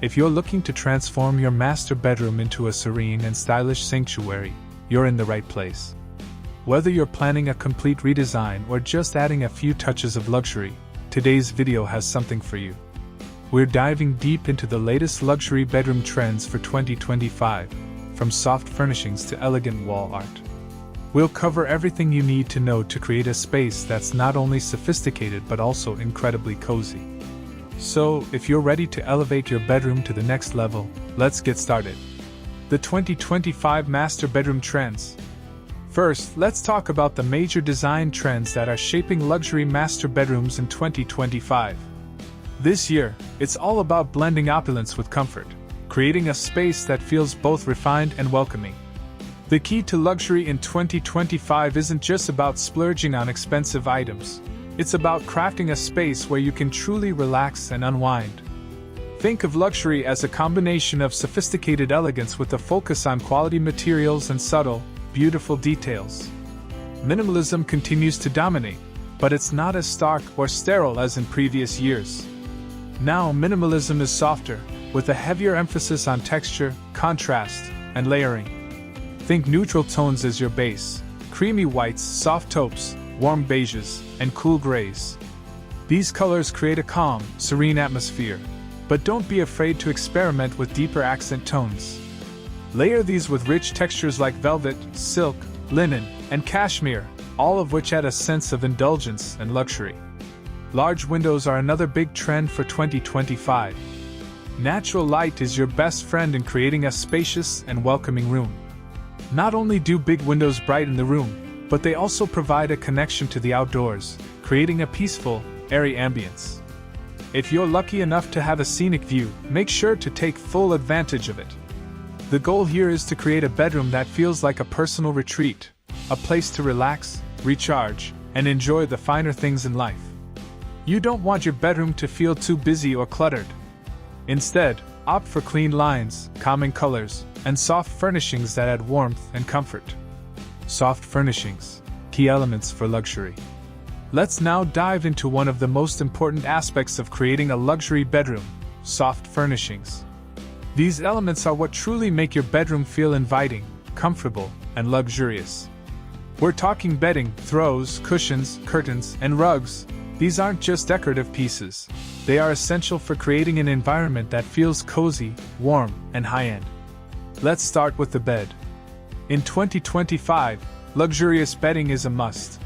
If you're looking to transform your master bedroom into a serene and stylish sanctuary, you're in the right place. Whether you're planning a complete redesign or just adding a few touches of luxury, today's video has something for you. We're diving deep into the latest luxury bedroom trends for 2025, from soft furnishings to elegant wall art. We'll cover everything you need to know to create a space that's not only sophisticated but also incredibly cozy. So, if you're ready to elevate your bedroom to the next level, let's get started. The 2025 Master Bedroom Trends. First, let's talk about the major design trends that are shaping luxury master bedrooms in 2025. This year, it's all about blending opulence with comfort, creating a space that feels both refined and welcoming. The key to luxury in 2025 isn't just about splurging on expensive items. It's about crafting a space where you can truly relax and unwind. Think of luxury as a combination of sophisticated elegance with a focus on quality materials and subtle, beautiful details. Minimalism continues to dominate, but it's not as stark or sterile as in previous years. Now, minimalism is softer, with a heavier emphasis on texture, contrast, and layering. Think neutral tones as your base: creamy whites, soft taupes, warm beiges, and cool grays. These colors create a calm, serene atmosphere, but don't be afraid to experiment with deeper accent tones. Layer these with rich textures like velvet, silk, linen, and cashmere, all of which add a sense of indulgence and luxury. Large windows are another big trend for 2025. Natural light is your best friend in creating a spacious and welcoming room. Not only do big windows brighten the room, but they also provide a connection to the outdoors, creating a peaceful, airy ambience. If you're lucky enough to have a scenic view, make sure to take full advantage of it. The goal here is to create a bedroom that feels like a personal retreat, a place to relax, recharge, and enjoy the finer things in life. You don't want your bedroom to feel too busy or cluttered. Instead, opt for clean lines, calming colors, and soft furnishings that add warmth and comfort. Soft furnishings, key elements for luxury. Let's now dive into one of the most important aspects of creating a luxury bedroom: soft furnishings. These elements are what truly make your bedroom feel inviting, comfortable, and luxurious. We're talking bedding, throws, cushions, curtains, and rugs. These aren't just decorative pieces. They are essential for creating an environment that feels cozy, warm, and high-end. Let's start with the bed. In 2025, luxurious bedding is a must.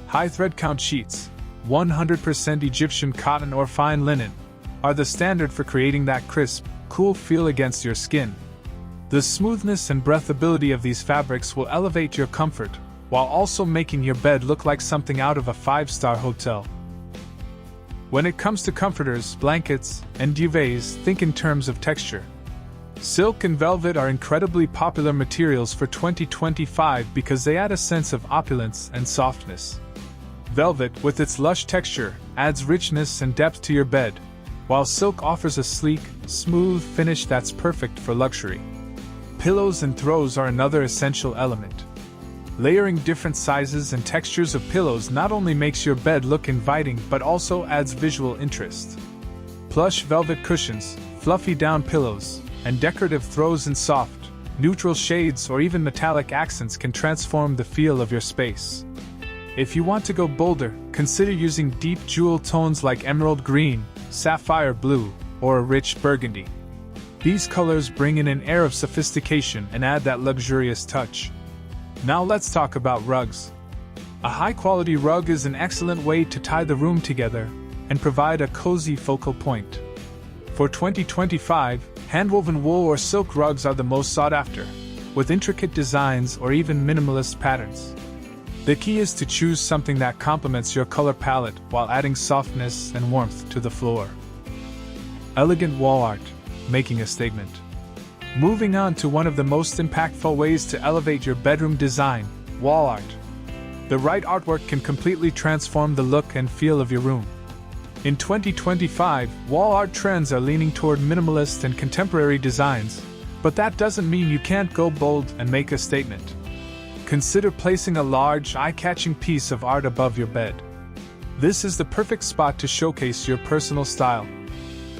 High thread count sheets, 100% Egyptian cotton or fine linen, are the standard for creating that crisp, cool feel against your skin. The smoothness and breathability of these fabrics will elevate your comfort, while also making your bed look like something out of a five-star hotel. When it comes to comforters, blankets, and duvets, think in terms of texture. Silk and velvet are incredibly popular materials for 2025 because they add a sense of opulence and softness. Velvet, with its lush texture, adds richness and depth to your bed, while silk offers a sleek, smooth finish that's perfect for luxury. Pillows and throws are another essential element. Layering different sizes and textures of pillows not only makes your bed look inviting but also adds visual interest. Plush velvet cushions, fluffy down pillows, and decorative throws in soft, neutral shades or even metallic accents can transform the feel of your space. If you want to go bolder, consider using deep jewel tones like emerald green, sapphire blue, or a rich burgundy. These colors bring in an air of sophistication and add that luxurious touch. Now let's talk about rugs. A high-quality rug is an excellent way to tie the room together and provide a cozy focal point. For 2025, handwoven wool or silk rugs are the most sought after, with intricate designs or even minimalist patterns. The key is to choose something that complements your color palette while adding softness and warmth to the floor. Elegant wall art, making a statement. Moving on to one of the most impactful ways to elevate your bedroom design: wall art. The right artwork can completely transform the look and feel of your room. In 2025, wall art trends are leaning toward minimalist and contemporary designs, but that doesn't mean you can't go bold and make a statement. Consider placing a large, eye-catching piece of art above your bed. This is the perfect spot to showcase your personal style.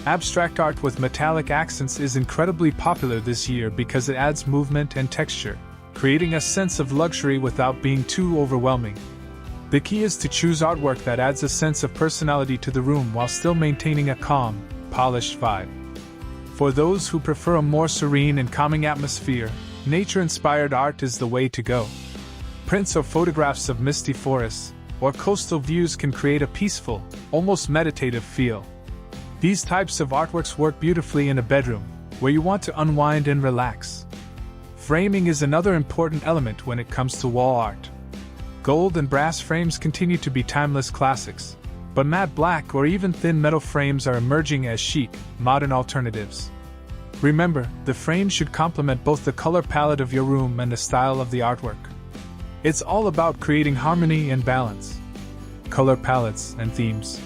Abstract art with metallic accents is incredibly popular this year because it adds movement and texture, creating a sense of luxury without being too overwhelming. The key is to choose artwork that adds a sense of personality to the room while still maintaining a calm, polished vibe. For those who prefer a more serene and calming atmosphere, nature-inspired art is the way to go. Prints or photographs of misty forests or coastal views can create a peaceful, almost meditative feel. These types of artworks work beautifully in a bedroom, where you want to unwind and relax. Framing is another important element when it comes to wall art. Gold and brass frames continue to be timeless classics, but matte black or even thin metal frames are emerging as chic, modern alternatives. Remember, the frame should complement both the color palette of your room and the style of the artwork. It's all about creating harmony and balance. Color palettes and themes.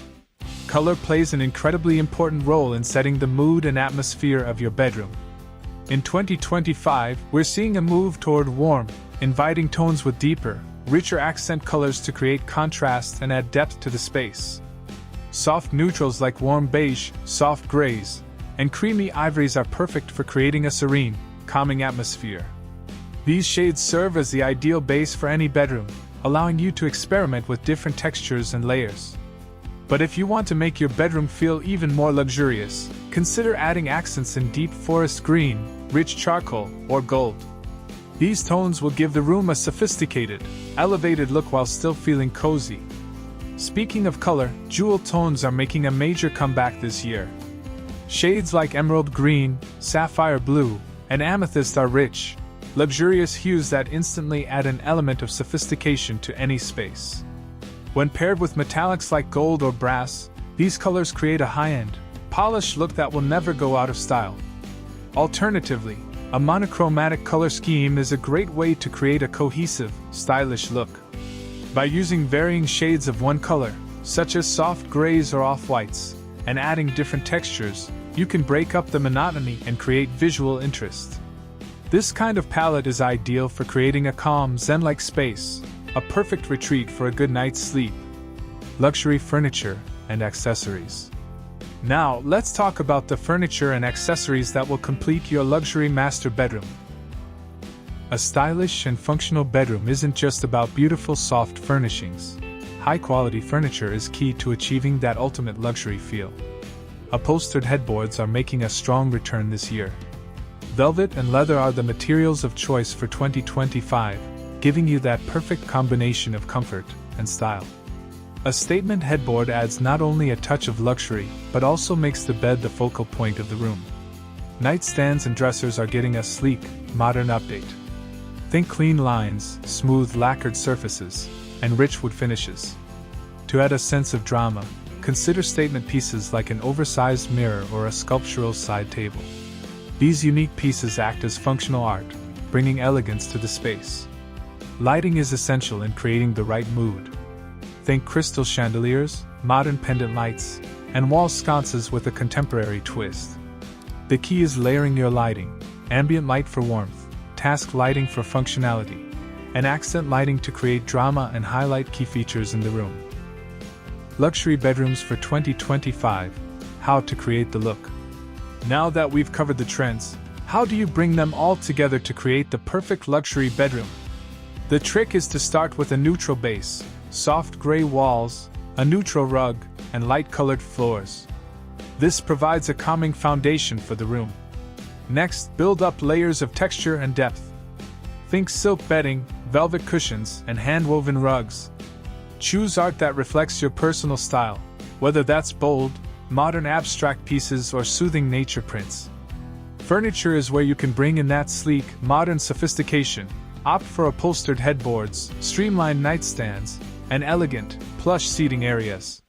Color plays an incredibly important role in setting the mood and atmosphere of your bedroom. In 2025, we're seeing a move toward warm, inviting tones with deeper, richer accent colors to create contrast and add depth to the space. Soft neutrals like warm beige, soft grays, and creamy ivories are perfect for creating a serene, calming atmosphere. These shades serve as the ideal base for any bedroom, allowing you to experiment with different textures and layers. But if you want to make your bedroom feel even more luxurious, consider adding accents in deep forest green, rich charcoal, or gold. These tones will give the room a sophisticated, elevated look while still feeling cozy. Speaking of color, jewel tones are making a major comeback this year. Shades like emerald green, sapphire blue, and amethyst are rich, luxurious hues that instantly add an element of sophistication to any space. When paired with metallics like gold or brass, these colors create a high-end, polished look that will never go out of style. Alternatively, a monochromatic color scheme is a great way to create a cohesive, stylish look. By using varying shades of one color, such as soft grays or off-whites, and adding different textures, you can break up the monotony and create visual interest. This kind of palette is ideal for creating a calm, zen-like space, a perfect retreat for a good night's sleep. Luxury furniture and accessories. Now, let's talk about the furniture and accessories that will complete your luxury master bedroom. A stylish and functional bedroom isn't just about beautiful soft furnishings. High-quality furniture is key to achieving that ultimate luxury feel. Upholstered headboards are making a strong return this year. Velvet and leather are the materials of choice for 2025, giving you that perfect combination of comfort and style. A statement headboard adds not only a touch of luxury, but also makes the bed the focal point of the room. Nightstands and dressers are getting a sleek, modern update. Think clean lines, smooth lacquered surfaces, and rich wood finishes. To add a sense of drama, consider statement pieces like an oversized mirror or a sculptural side table. These unique pieces act as functional art, bringing elegance to the space. Lighting is essential in creating the right mood. Think crystal chandeliers, modern pendant lights, and wall sconces with a contemporary twist. The key is layering your lighting: ambient light for warmth, task lighting for functionality, and accent lighting to create drama and highlight key features in the room. Luxury bedrooms for 2025: how to create the look. Now that we've covered the trends, how do you bring them all together to create the perfect luxury bedroom? The trick is to start with a neutral base, soft gray walls, a neutral rug, and light-colored floors. This provides a calming foundation for the room. Next, build up layers of texture and depth. Think silk bedding, velvet cushions, and hand-woven rugs. Choose art that reflects your personal style, whether that's bold, modern abstract pieces or soothing nature prints. Furniture is where you can bring in that sleek, modern sophistication. Opt for upholstered headboards, streamlined nightstands, and elegant, plush seating areas.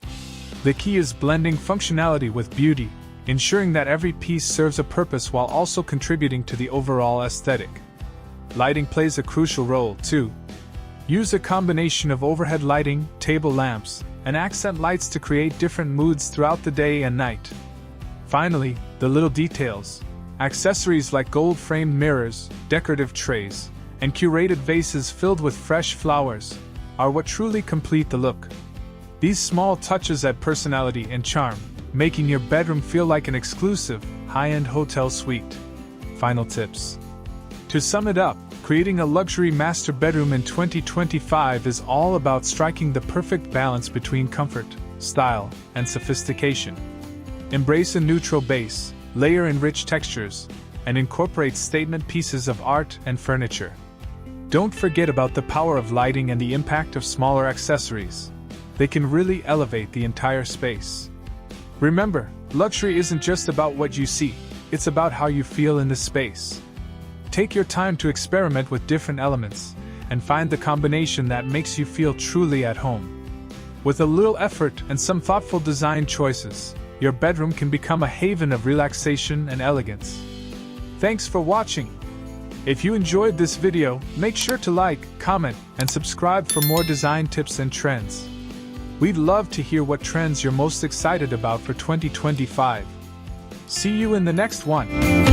The key is blending functionality with beauty, ensuring that every piece serves a purpose while also contributing to the overall aesthetic. Lighting plays a crucial role, too. Use a combination of overhead lighting, table lamps, and accent lights to create different moods throughout the day and night. Finally, the little details. Accessories like gold-framed mirrors, decorative trays, and curated vases filled with fresh flowers are what truly complete the look. These small touches add personality and charm, making your bedroom feel like an exclusive, high-end hotel suite. Final tips. To sum it up, creating a luxury master bedroom in 2025 is all about striking the perfect balance between comfort, style, and sophistication. Embrace a neutral base, layer in rich textures, and incorporate statement pieces of art and furniture. Don't forget about the power of lighting and the impact of smaller accessories. They can really elevate the entire space. Remember, luxury isn't just about what you see, it's about how you feel in the space. Take your time to experiment with different elements and find the combination that makes you feel truly at home. With a little effort and some thoughtful design choices, your bedroom can become a haven of relaxation and elegance. Thanks for watching. If you enjoyed this video, make sure to like, comment, and subscribe for more design tips and trends. We'd love to hear what trends you're most excited about for 2025. See you in the next one.